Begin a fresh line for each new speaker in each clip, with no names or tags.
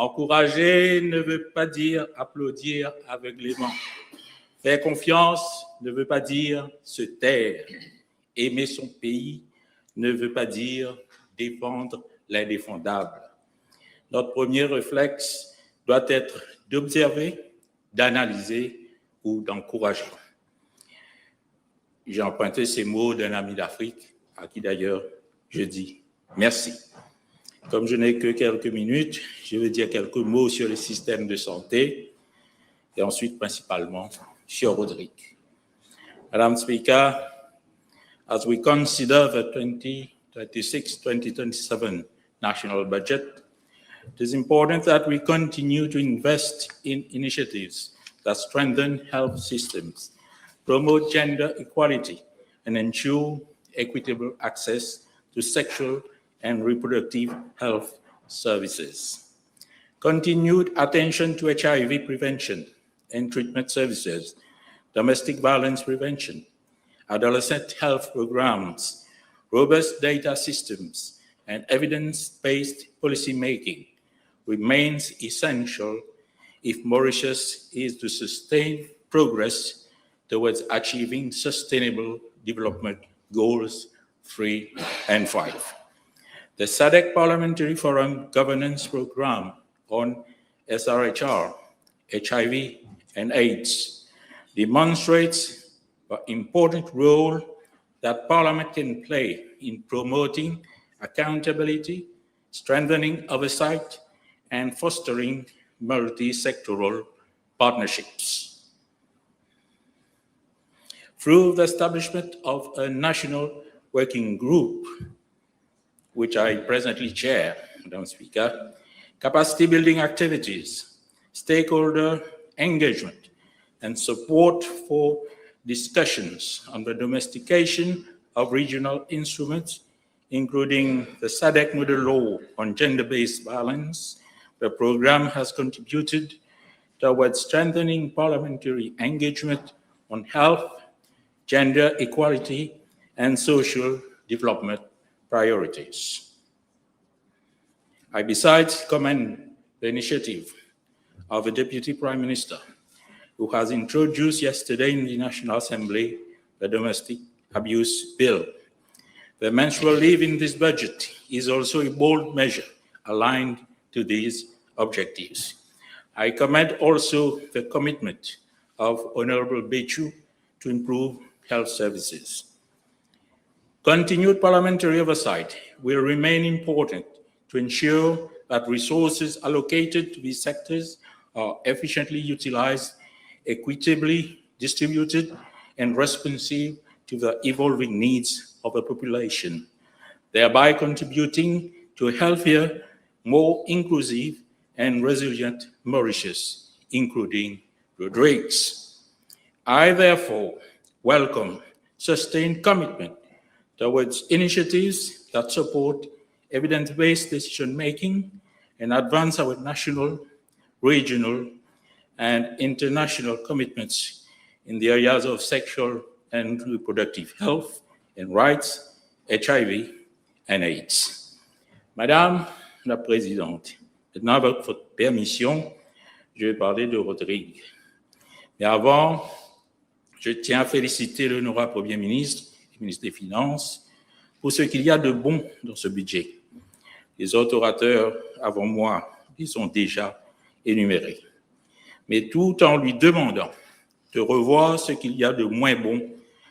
Encourager ne veut pas dire applaudir aveuglément. Faire confiance ne veut pas dire se taire. Aimer son pays ne veut pas dire défendre l'indéfendable. Notre premier réflexe doit être d'observer, d'analyser ou d'encourager. J'ai emprunté ces mots d'un ami d'Afrique, à qui d'ailleurs je dis merci. Comme je n'ai que quelques minutes, je vais dire quelques mots sur le système de santé et ensuite principalement sur Rodrigue. Madam Speaker, as we consider the 2026-2027 national budget, it is important that we continue to invest in initiatives that strengthen health systems, promote gender equality, and ensure equitable access to sexual and reproductive health services. Continued attention to HIV prevention and treatment services, domestic violence prevention, adolescent health programs, robust data systems, and evidence-based policymaking remains essential if Mauritius is to sustain progress towards achieving Sustainable Development Goals 3 and 5. The SADC Parliamentary Forum Governance Program on SRHR, HIV, and AIDS demonstrates the important role that Parliament can play in promoting accountability, strengthening oversight, and fostering multi-sectoral partnerships. Through the establishment of a national working group, which I presently chair, Madam Speaker, capacity building activities, stakeholder engagement, and support for discussions on the domestication of regional instruments, including the SADC Model Law on Gender-Based Violence, the program has contributed towards strengthening parliamentary engagement on health, gender equality, and social development priorities. I besides commend the initiative of the Deputy Prime Minister, who has introduced yesterday in the National Assembly the Domestic Abuse Bill. The menstrual leave in this budget is also a bold measure aligned to these objectives. I commend also the commitment of Honorable Bechu to improve health services. Continued parliamentary oversight will remain important to ensure that resources allocated to these sectors are efficiently utilized, equitably distributed, and responsive to the evolving needs of the population, thereby contributing to a healthier, more inclusive, and resilient Mauritius, including Rodrigues. I therefore welcome sustained commitment towards initiatives that support evidence-based decision-making and advance our national, regional, and international commitments in the areas of sexual and reproductive health and rights, HIV, and AIDS. Madame la Présidente, maintenant, avec votre permission, je vais parler de Rodrigue. Mais avant, je tiens à féliciter l'honorable Premier ministre et ministre des Finances pour ce qu'il y a de bon dans ce budget. Les autres orateurs avant moi les ont déjà énumérés. Mais tout en lui demandant de revoir ce qu'il y a de moins bon,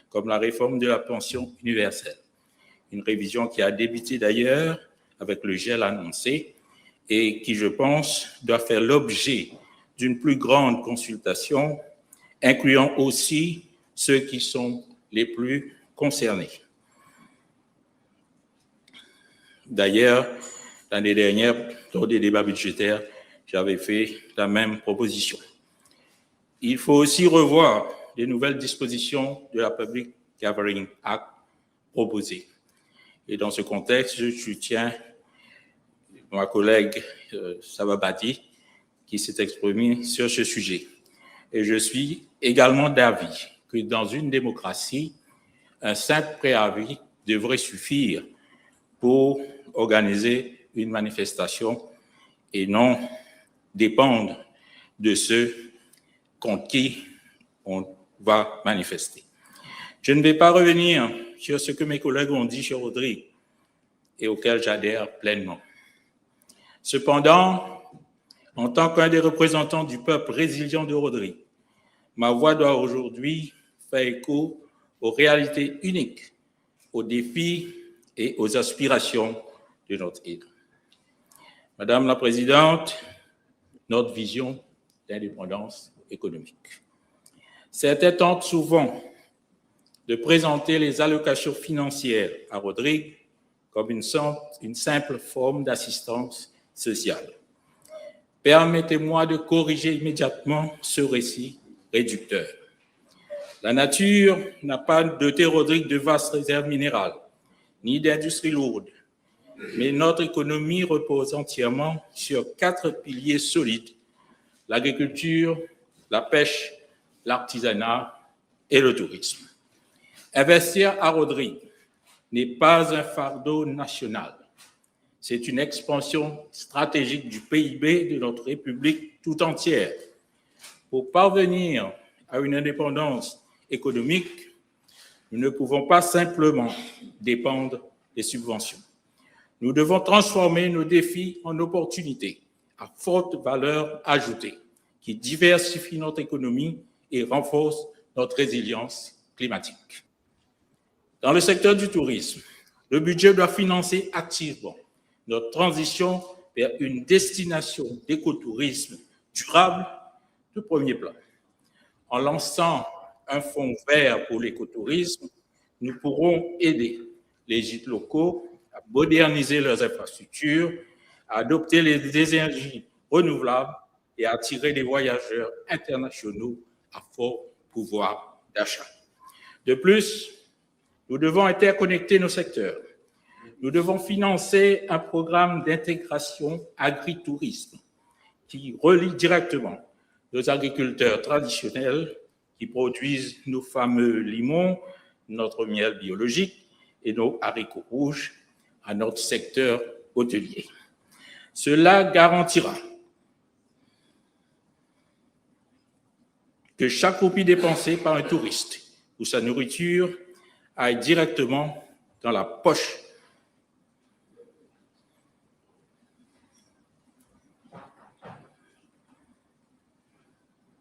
comme la réforme de la pension universelle. Une révision qui a débuté d'ailleurs avec le gel annoncé et qui, je pense, doit faire l'objet d'une plus grande consultation, incluant aussi ceux qui sont les plus concernés. D'ailleurs, l'année dernière, lors des débats budgétaires, j'avais fait la même proposition. Il faut aussi revoir les nouvelles dispositions de la Public Gathering Act proposées. Et dans ce contexte, je soutiens ma collègue Sababati qui s'est exprimée sur ce sujet. Et je suis également d'avis que dans une démocratie, un simple préavis devrait suffire pour organiser une manifestation et non dépendent de ceux contre qui on va manifester. Je ne vais pas revenir sur ce que mes collègues ont dit sur Rodrigue et auquel j'adhère pleinement. Cependant, en tant qu'un des représentants du peuple résilient de Rodrigue, ma voix doit aujourd'hui faire écho aux réalités uniques, aux défis et aux aspirations de notre île. Madame la Présidente, notre vision d'indépendance économique. Certains tentent souvent de présenter les allocations financières à Rodrigue comme une simple forme d'assistance sociale. Permettez-moi de corriger immédiatement ce récit réducteur. La nature n'a pas doté Rodrigue de vastes réserves minérales, ni d'industries lourdes, mais notre économie repose entièrement sur 4 piliers solides: l'agriculture, la pêche, l'artisanat et le tourisme. Investir à Rodrigue n'est pas un fardeau national. C'est une expansion stratégique du PIB de notre République tout entière. Pour parvenir à une indépendance économique, nous ne pouvons pas simplement dépendre des subventions. Nous devons transformer nos défis en opportunités à forte valeur ajoutée qui diversifient notre économie et renforcent notre résilience climatique. Dans le secteur du tourisme, le budget doit financer activement notre transition vers une destination d'écotourisme durable de premier plan. En lançant un fonds vert pour l'écotourisme, nous pourrons aider les gîtes locaux à moderniser leurs infrastructures, à adopter les énergies renouvelables et à attirer des voyageurs internationaux à fort pouvoir d'achat. De plus, nous devons interconnecter nos secteurs. Nous devons financer un programme d'intégration agritourisme qui relie directement nos agriculteurs traditionnels qui produisent nos fameux limons, notre miel biologique et nos haricots rouges à notre secteur hôtelier. Cela garantira que chaque roupie dépensée par un touriste pour sa nourriture aille directement dans la poche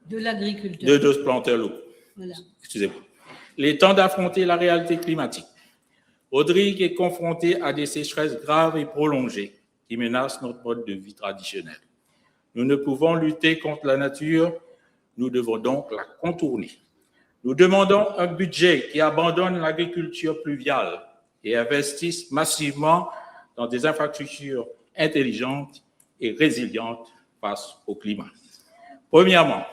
de l'agriculteur.
De nos planteurs locaux. Voilà. Excusez-moi. Il est temps d'affronter la réalité climatique. Rodrigue est confronté à des sécheresses graves et prolongées qui menacent notre mode de vie traditionnel. Nous ne pouvons lutter contre la nature, nous devons donc la contourner. Nous demandons un budget qui abandonne l'agriculture pluviale et investisse massivement dans des infrastructures intelligentes et résilientes face au climat. Premièrement,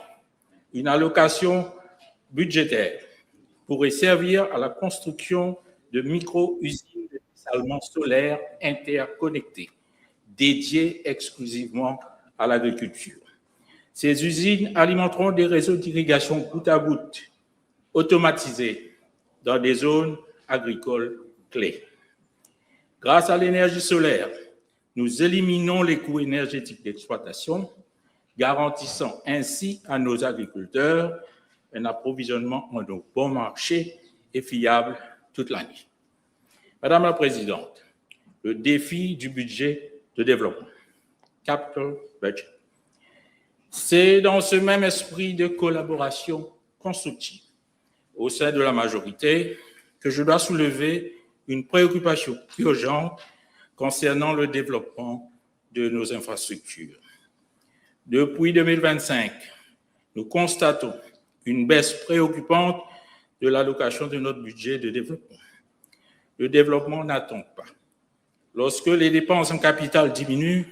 une allocation budgétaire pourrait servir à la construction de micro-usines de dessalement solaire interconnectées, dédiées exclusivement à l'agriculture. Ces usines alimenteront des réseaux d'irrigation goutte à goutte, automatisés dans des zones agricoles clés. Grâce à l'énergie solaire, nous éliminons les coûts énergétiques d'exploitation, garantissant ainsi à nos agriculteurs un approvisionnement en eau bon marché et fiable toute l'année. Madame la Présidente, le défi du budget de développement, capital budget, c'est dans ce même esprit de collaboration constructive au sein de la majorité que je dois soulever une préoccupation urgente concernant le développement de nos infrastructures. Depuis 2025, nous constatons une baisse préoccupante de l'allocation de notre budget de développement. Le développement n'attend pas. Lorsque les dépenses en capital diminuent,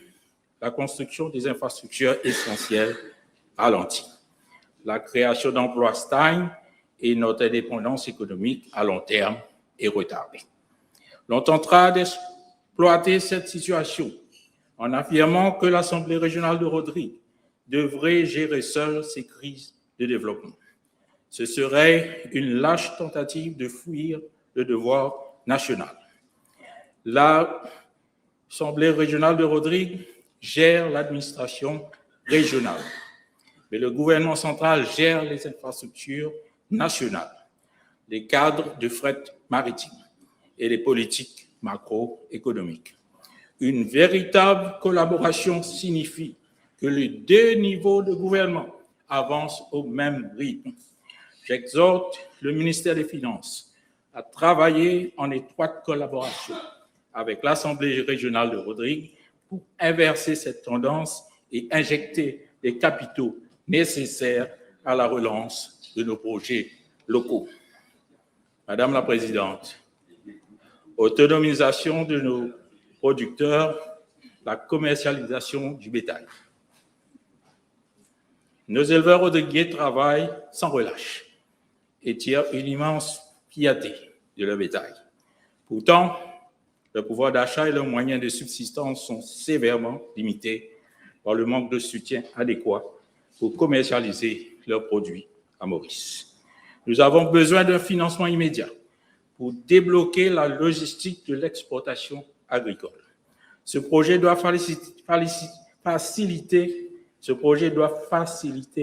la construction des infrastructures essentielles ralentit. La création d'emplois stagne et notre indépendance économique à long terme est retardée. L'on tentera d'exploiter cette situation en affirmant que l'Assemblée régionale de Rodrigue devrait gérer seule ces crises de développement. Ce serait une lâche tentative de fuir le devoir national. L'Assemblée régionale de Rodrigue gère l'administration régionales. Mais le gouvernement central gère les infrastructures nationales, les cadres de fret maritime et les politiques macroéconomiques. Une véritable collaboration signifie que les deux niveaux de gouvernement avancent au même rythme. J'exhorte le ministère des Finances à travailler en étroite collaboration avec l'Assemblée régionale de Rodrigue pour inverser cette tendance et injecter les capitaux nécessaires à la relance de nos projets locaux. Madame la Présidente, autonomisation de nos producteurs, la commercialisation du bétail. Nos éleveurs rodriguiens travaillent sans relâche et tirent une immense fierté de leur bétail. Pourtant, le pouvoir d'achat et leurs moyens de subsistance sont sévèrement limités par le manque de soutien adéquat pour commercialiser leurs produits à Maurice. Nous avons besoin d'un financement immédiat pour débloquer la logistique de l'exportation agricole. Ce projet doit faciliter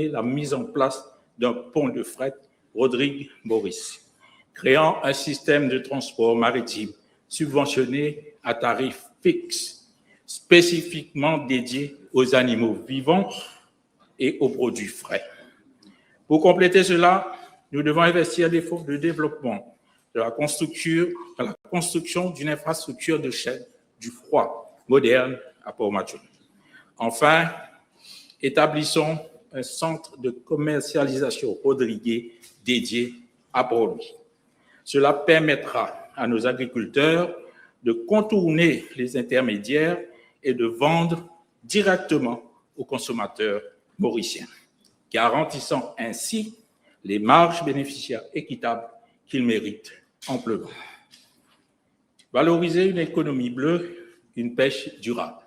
la mise en place d'un pont de fret Rodrigue-Maurice, créant un système de transport maritime subventionné à tarif fixe, spécifiquement dédié aux animaux vivants et aux produits frais. Pour compléter cela, nous devons investir des fonds de développement de la construction d'une infrastructure de chaîne du froid moderne à Port-Mathieu. Enfin, établissons un centre de commercialisation rodriguais dédié à Port-Louis. Cela permettra à nos agriculteurs de contourner les intermédiaires et de vendre directement aux consommateurs mauriciens, garantissant ainsi les marges bénéficiaires équitables qu'ils méritent amplement. Valoriser une économie bleue, une pêche durable.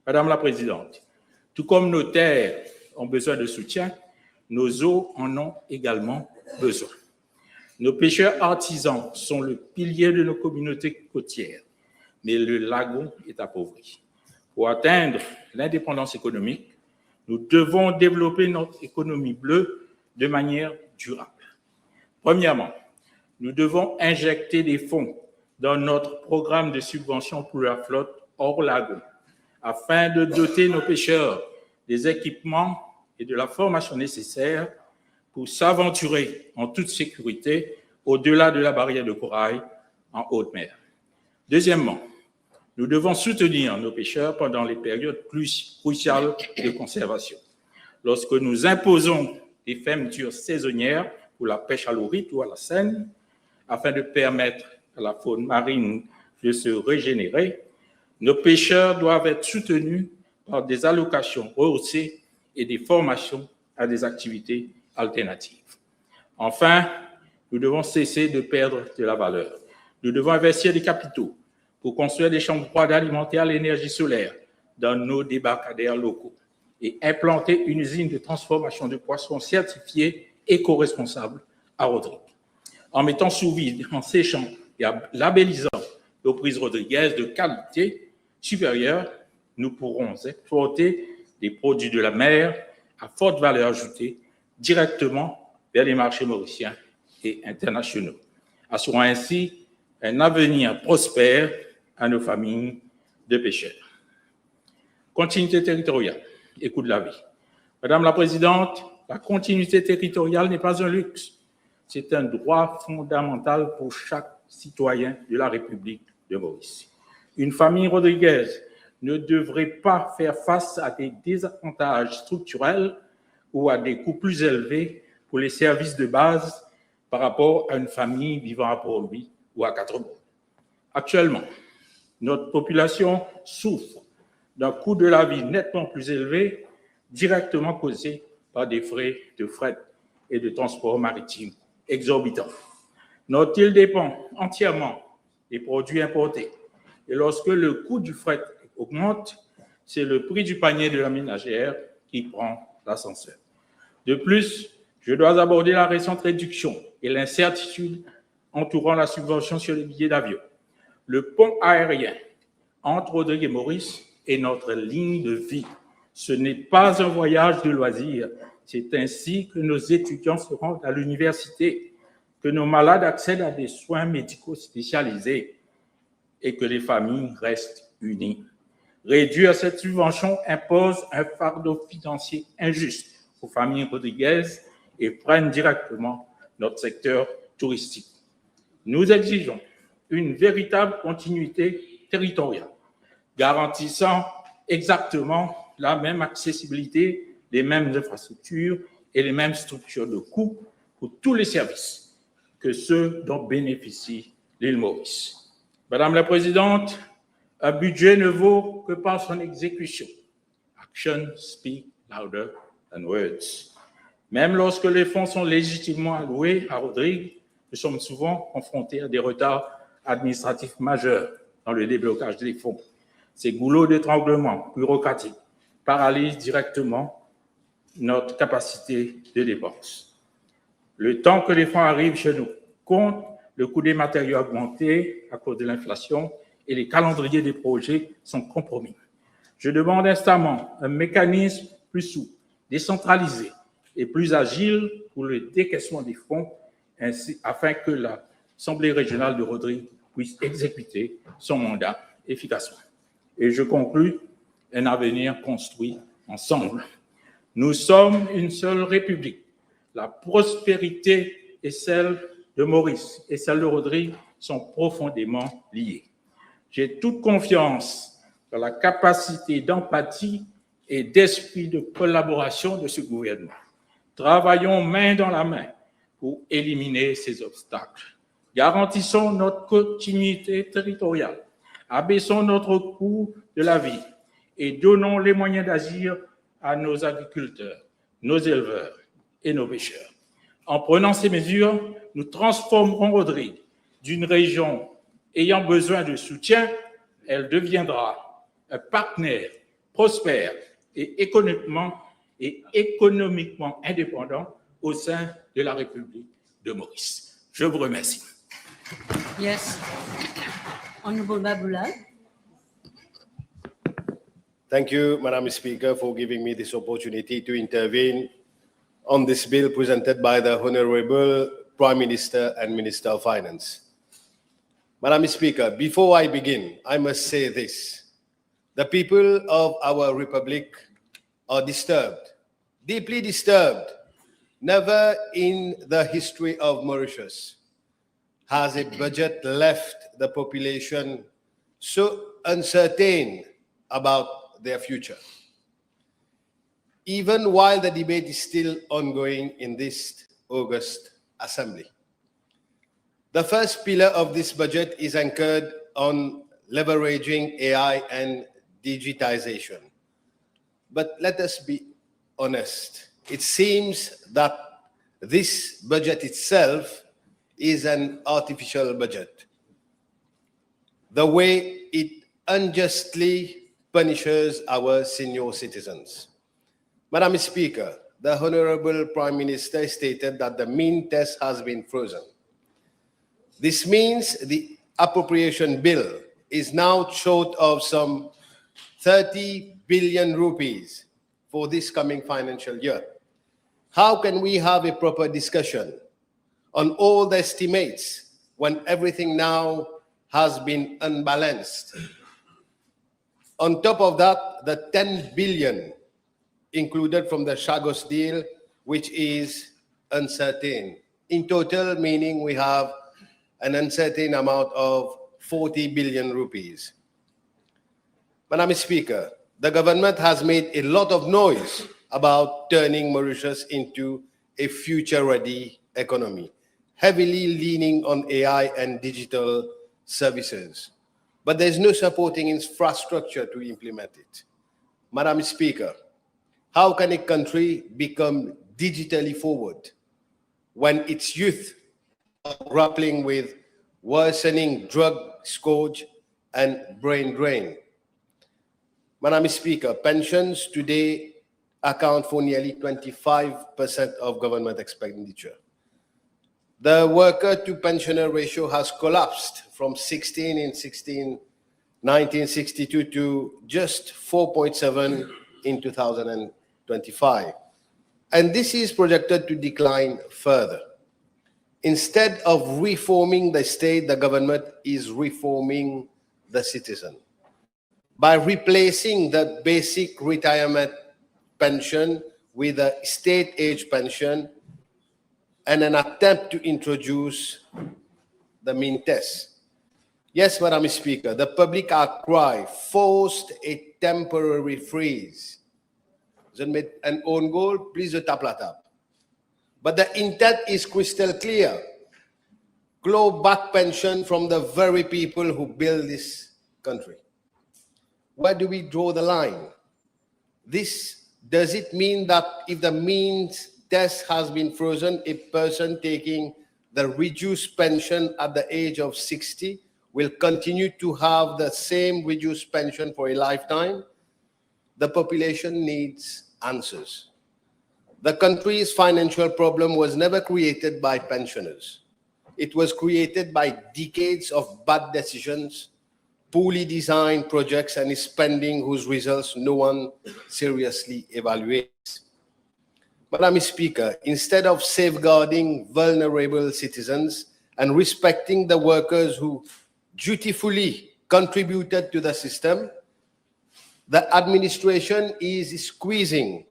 Madame la Présidente, tout comme nos terres ont besoin de soutien, nos eaux en ont également besoin. Nos pêcheurs artisans sont le pilier de nos communautés côtières, mais le lagon est appauvri. Pour atteindre l'indépendance économique, nous devons développer notre économie bleue de manière durable. Premièrement, nous devons injecter des fonds dans notre programme de subvention pour la flotte hors lagon, afin de doter nos pêcheurs des équipements et de la formation nécessaires pour s'aventurer en toute sécurité au-delà de la barrière de corail en haute mer. Deuxièmement, nous devons soutenir nos pêcheurs pendant les périodes plus cruciales de conservation. Lorsque nous imposons des fermetures saisonnières pour la pêche à l'orite ou à la seine, afin de permettre à la faune marine de se régénérer, nos pêcheurs doivent être soutenus par des allocations rehaussées et des formations à des activités alternatives. Enfin, nous devons cesser de perdre de la valeur. Nous devons investir des capitaux pour construire des chambres froides alimentées à l'énergie solaire dans nos débarcadères locaux et implanter une usine de transformation de poissons certifiée éco-responsable à Rodrigue. En mettant sous vide, en séchant et en labellisant nos prises rodriguaises de qualité supérieure, nous pourrons exporter des produits de la mer à forte valeur ajoutée directement vers les marchés mauriciens et internationaux, assurant ainsi un avenir prospère à nos familles de pêcheurs. Continuité territoriale et coût de la vie. Madame la Présidente, la continuité territoriale n'est pas un luxe, c'est un droit fondamental pour chaque citoyen de la République de Maurice. Une famille rodriguaise ne devrait pas faire face à des désavantages structurels ou à des coûts plus élevés pour les services de base par rapport à une famille vivant à Port-Louis ou à Quatre-Bornes. Actuellement, notre population souffre d'un coût de la vie nettement plus élevé, directement causé par des frais de fret et de transport maritime exorbitants. Notre île dépend entièrement des produits importés. Et lorsque le coût du fret augmente, c'est le prix du panier de la ménagère qui prend l'ascenseur. De plus, je dois aborder la récente réduction et l'incertitude entourant la subvention sur les billets d'avion. Le pont aérien entre Rodrigue et Maurice est notre ligne de vie. Ce n'est pas un voyage de loisirs. C'est ainsi que nos étudiants se rendent à l'université, que nos malades accèdent à des soins médicaux spécialisés et que les familles restent unies. Réduire cette subvention impose un fardeau financier injuste aux familles Rodriguez et freine directement notre secteur touristique. Nous exigeons une véritable continuité territoriale, garantissant exactement la même accessibilité, les mêmes infrastructures et les mêmes structures de coûts pour tous les services que ceux dont bénéficie l'île Maurice. Madame la Présidente, un budget ne vaut que par son exécution. Actions speak louder than words. Même lorsque les fonds sont légitimement alloués à Rodrigue, nous sommes souvent confrontés à des retards administratifs majeurs dans le déblocage des fonds. Ces goulots d'étranglement bureaucratique paralysent directement notre capacité de dépense. Le temps que les fonds arrivent chez nous compte, le coût des matériaux a augmenté à cause de l'inflation et les calendriers des projets sont compromis. Je demande instamment un mécanisme plus souple, décentralisé et plus agile pour le décaissement des fonds afin que l'Assemblée régionale de Rodrigue puisse exécuter son mandat efficacement. Et je conclus, un avenir construit ensemble. Nous sommes une seule République. La prospérité et celle de Maurice et celle de Rodrigue sont profondément liées. J'ai toute confiance dans la capacité d'empathie et d'esprit de collaboration de ce gouvernement. Travaillons main dans la main pour éliminer ces obstacles. Garantissons notre continuité territoriale, abaissons notre coût de la vie et donnons les moyens d'agir à nos agriculteurs, nos éleveurs et nos pêcheurs. En prenant ces mesures, nous transformerons Rodrigue d'une région ayant besoin de soutien, elle deviendra un partenaire prospère et économiquement indépendant au sein de la République de Maurice. Je vous remercie.
Yes. Honorable Babulal.
Thank you, Madam Speaker, for giving me this opportunity to intervene on this bill presented by the Honorable Prime Minister and Minister of Finance. Madam Speaker, before I begin, I must say this. The people of our republic are disturbed, deeply disturbed. Never in the history of Mauritius has a budget left the population so uncertain about their future. Even while the debate is still ongoing in this August Assembly. The first pillar of this budget is anchored on leveraging AI and digitization. But let us be honest. It seems that this budget itself is an artificial budget. The way it unjustly punishes our senior citizens. Madam Speaker, the Honorable Prime Minister stated that the mean test has been frozen. This means the appropriation bill is now short of some 30 billion rupees for this coming financial year. How can we have a proper discussion on all the estimates when everything now has been unbalanced? On top of that, the 10 billion included from the Chagos deal, which is uncertain. In total, meaning we have an uncertain amount of 40 billion rupees. Madam Speaker, the government has made a lot of noise about turning Mauritius into a future-ready economy, heavily leaning on AI and digital services. But there's no supporting infrastructure to implement it. Madam Speaker, how can a country become digitally forward when its youth are grappling with worsening drug scourge and brain drain? Madam Speaker, pensions today account for nearly 25% of government expenditure. The worker-to-pensioner ratio has collapsed from 16 in 1962 to just 4.7 in 2025. And this is projected to decline further. Instead of reforming the state, the government is reforming the citizen by replacing the basic retirement pension with a state age pension and an attempt to introduce the mean test. Yes, Madam Speaker, the public outcry forced a temporary freeze. Je mets un own goal, please je tape la table. But the intent is crystal clear. Claw back pension from the very people who build this country. Where do we draw the line? Does it mean that if the means test has been frozen, a person taking the reduced pension at the age of 60 will continue to have the same reduced pension for a lifetime? The population needs answers. The country's financial problem was never created by pensioners. It was created by decades of bad decisions, poorly designed projects, and spending whose results no one seriously evaluates. Madam Speaker, instead of safeguarding vulnerable citizens and respecting the workers who dutifully contributed to the system, the administration is squeezing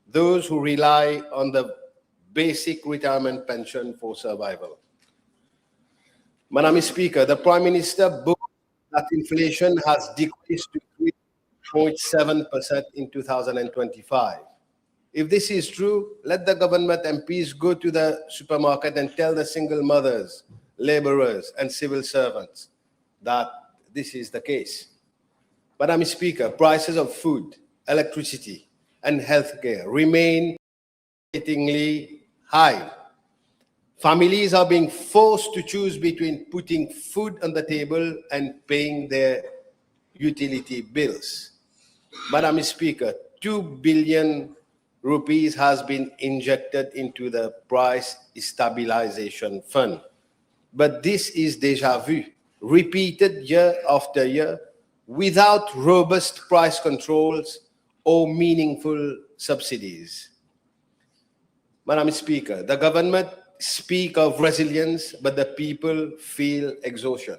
those who rely on the basic retirement pension for survival. Madam Speaker, the Prime Minister boasted that inflation has decreased to 3.7% in 2025. If this is true, let the government MPs go to the supermarket and tell the single mothers, laborers, and civil servants that this is the case. Madam Speaker, prices of food, electricity, and healthcare remain exceedingly high. Families are being forced to choose between putting food on the table and paying their utility bills. Madam Speaker, 2 billion rupees has been injected into the price stabilization fund. But this is déjà vu, repeated year after year, without robust price controls or meaningful subsidies. Madam Speaker, the government speak of resilience, but the people feel exhaustion.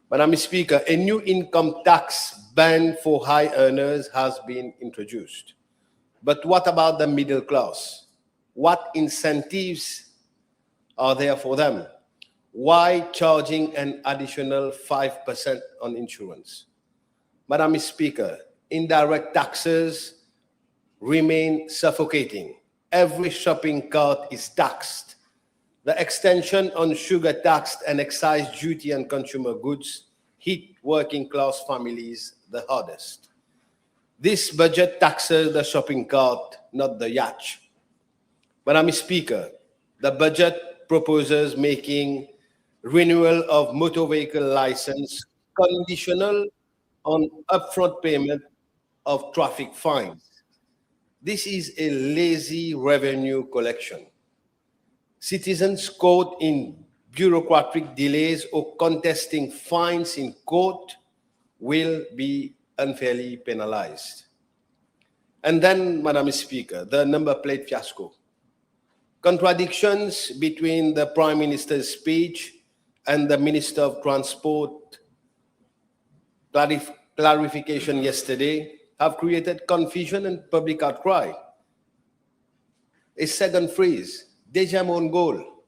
Madam Speaker, a new income tax ban for high earners has been introduced. But what about the middle class? What incentives are there for them? Why charging an additional 5% on insurance? Madam Speaker, indirect taxes remain suffocating. Every shopping cart is taxed. The extension on sugar tax and excise duty on consumer goods hit working class families the hardest. This budget taxes the shopping cart, not the yacht. Madam Speaker, the budget proposes making renewal of motor vehicle license conditional on upfront payment of traffic fines. This is a lazy revenue collection. Citizens caught in bureaucratic delays or contesting fines in court will be unfairly penalized. And then, Madam Speaker, the number plate fiasco. Contradictions between the Prime Minister's speech and the Minister of Transport clarification yesterday have created confusion and public outcry. A second phrase, déjà mon goal.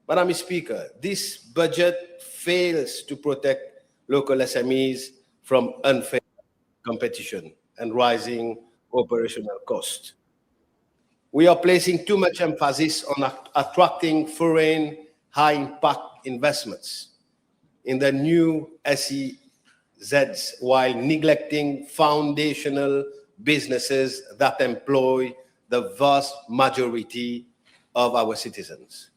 Madam Speaker, this budget fails to protect local SMEs from unfair competition and rising operational costs. We are placing too much emphasis on attracting foreign high-impact investments in the new SEZs while neglecting foundational businesses that employ the vast majority of our citizens.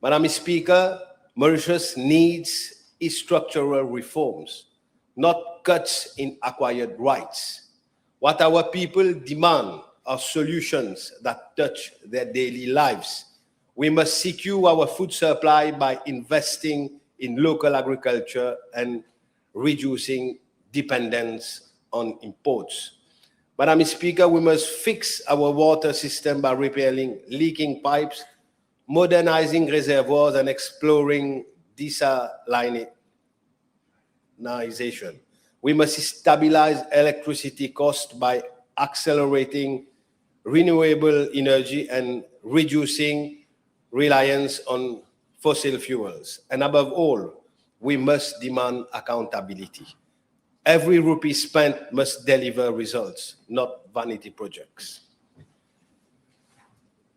Madam Speaker, Mauritius needs structural reforms, not cuts in acquired rights. What our people demand are solutions that touch their daily lives. We must secure our food supply by investing in local agriculture and reducing dependence on imports. Madam Speaker, we must fix our water system by repairing leaking pipes, modernizing reservoirs, and exploring desalination. We must stabilize electricity costs by accelerating renewable energy and reducing reliance on fossil fuels. And above all, we must demand accountability. Every rupee spent must deliver results, not vanity projects.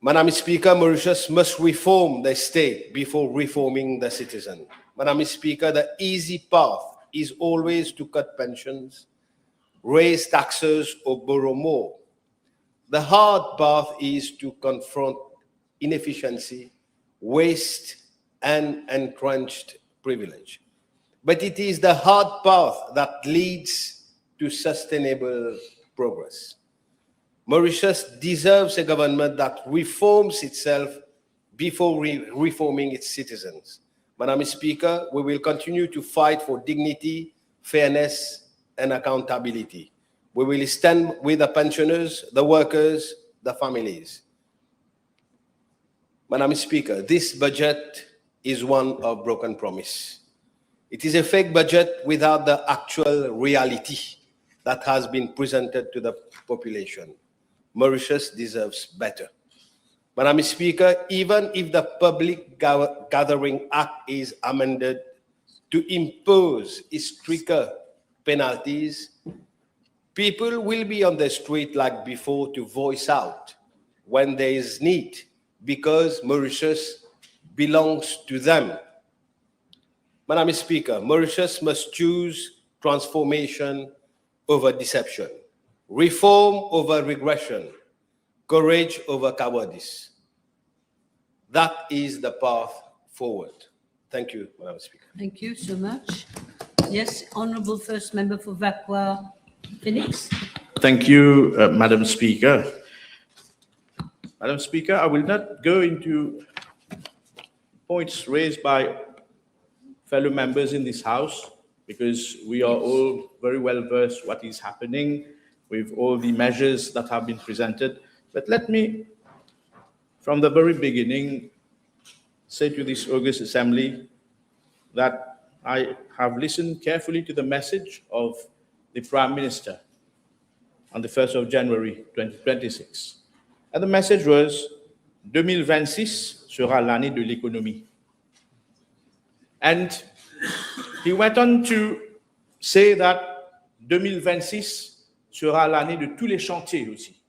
Madam Speaker, Mauritius must reform the state before reforming the citizen. Madam Speaker, the easy path is always to cut pensions, raise taxes, or borrow more. The hard path is to confront inefficiency, waste, and entrenched privilege. But it is the hard path that leads to sustainable progress. Mauritius deserves a government that reforms itself before reforming its citizens. Madam Speaker, we will continue to fight for dignity, fairness, and accountability. We will stand with the pensioners, the workers, the families. Madam Speaker, this budget is one of broken promise. It is a fake budget without the actual reality that has been presented to the population. Mauritius deserves better. Madam Speaker, even if the Public Gathering Act is amended to impose stricter penalties, people will be on the street like before to voice out when there is need, because Mauritius belongs to them. Madam Speaker, Mauritius must choose transformation over deception, reform over regression, courage over cowardice. That is the path forward. Thank you, Madam Speaker.
Thank you so much. Yes, Honourable First Member for Vacqua Phoenix.
Thank you, Madam Speaker. Madam Speaker, I will not go into points raised by fellow members in this House, because we are all very well versed what is happening with all the measures that have been presented. But let me, from the very beginning, say to this August Assembly that I have listened carefully to the message of the Prime Minister on the 1st of January 2026. And the message was, 2026 sera l'année de l'économie. And he went on to say that 2026 sera l'année de tous les chantiers aussi.